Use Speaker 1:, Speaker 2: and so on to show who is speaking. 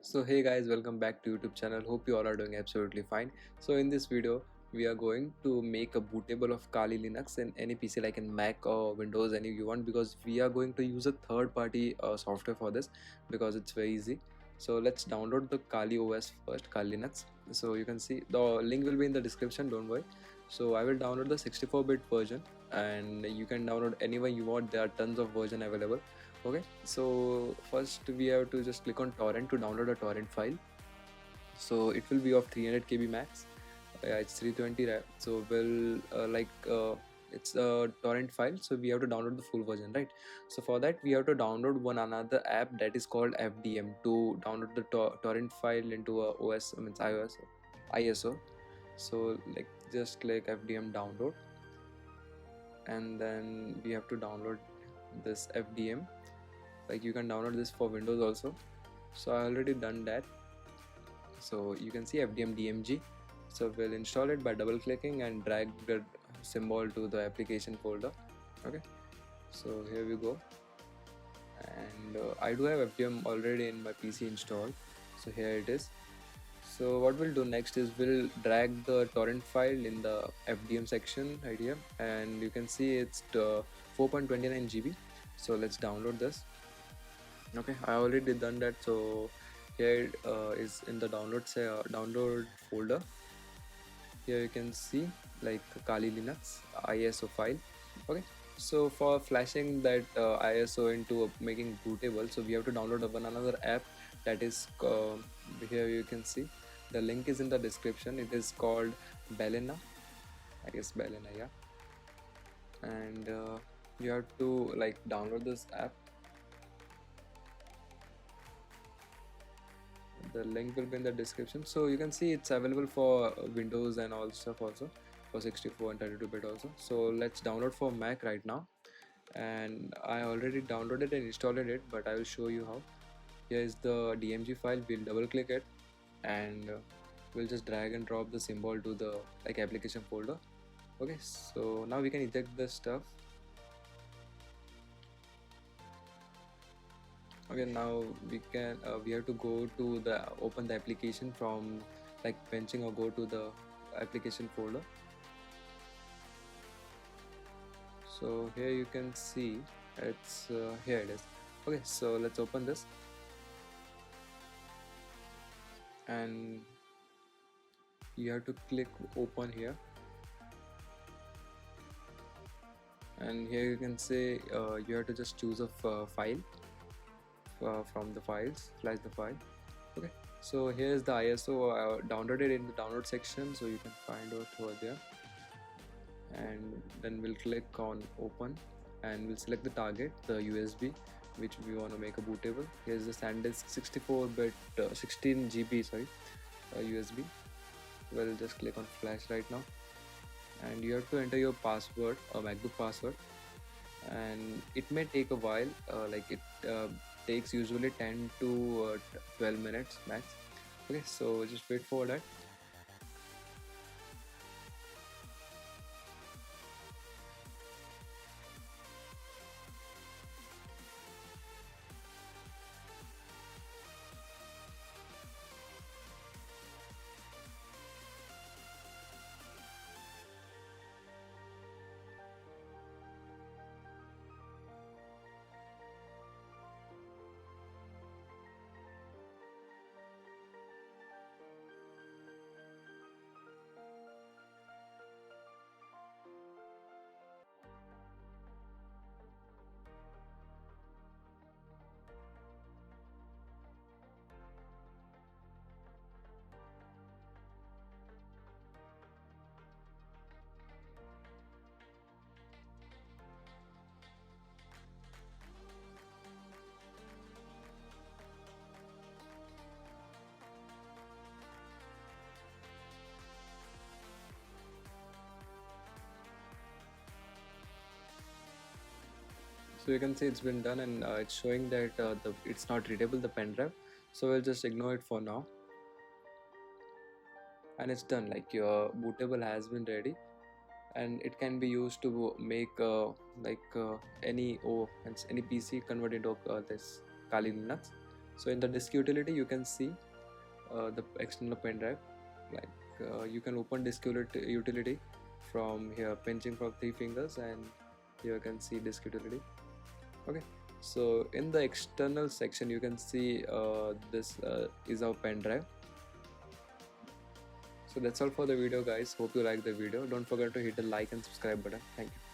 Speaker 1: So hey guys, welcome back to YouTube channel. Hope you all are doing absolutely fine. So in this video we are going to make a bootable of Kali Linux in any PC like in Mac or Windows, any you want, because we are going to use a third party software for this because it's very easy. So let's download the Kali OS first, Kali Linux. So you can see the link will be in the description, don't worry. So I will download the 64-bit version, and you can download anyone you want. There are tons of version available. Okay, so first we have to just click on torrent to download a torrent file. So it will be of 300 KB max. Yeah, it's 320, right? So we'll it's a torrent file, so we have to download the full version, right? So for that we have to download one another app that is called FDM to download the torrent file into a OS, I mean iOS, ISO. So like just click FDM download, and then we have to download this FDM. Like you can download this for Windows also. So I already done that. So you can see FDM DMG. So we'll install it by double clicking and drag the symbol to the application folder. Okay, so here we go. And I do have FDM already in my PC installed, so here it is. So what we'll do next is we'll drag the torrent file in the FDM section right here, and you can see it's 4.29 GB. So let's download this. Okay, I already done that. So here is in the download folder. Here you can see like Kali Linux ISO file. Okay, so for flashing that ISO into making bootable, so we have to download one another app that is here you can see the link is in the description. It is called Balena, I guess Balena, yeah. And you have to like download this app. The link will be in the description. So you can see it's available for Windows and all stuff also, for 64 and 32-bit also. So let's download for Mac right now, and I already downloaded and installed it, but I will show you how. Here is the DMG file. We'll double click it, and we'll just drag and drop the symbol to the like application folder. Okay, so now we can eject the stuff. Okay, now we have to go to the open the application from like benching, or go to the application folder. So here you can see it's here it is. Okay, so let's open this, and you have to click open here, and here you can say you have to just choose a file from the files, flash the file. Okay, so here's the ISO. Downloaded in the download section, so you can find out over there, and then we'll click on open, and we'll select the target, the USB which we want to make a bootable. Here's the SanDisk 64-bit 16 GB, sorry, USB. We'll just click on flash right now, and you have to enter your password, or MacBook password, and it may take a while. Like it takes usually 10 to 12 minutes max. Okay, so just wait for that. So you can see it's been done, and it's showing that it's not readable, the pen drive. So we'll just ignore it for now, and it's done. Like your bootable has been ready, and it can be used to make any PC convert into this Kali Linux. So in the disk utility you can see the external pen drive. Like you can open disk utility from here, pinching from 3 fingers, and here you can see disk utility. Okay, so in the external section you can see this is our pen drive. So that's all for the video guys. Hope you like the video. Don't forget to hit the like and subscribe button. Thank you.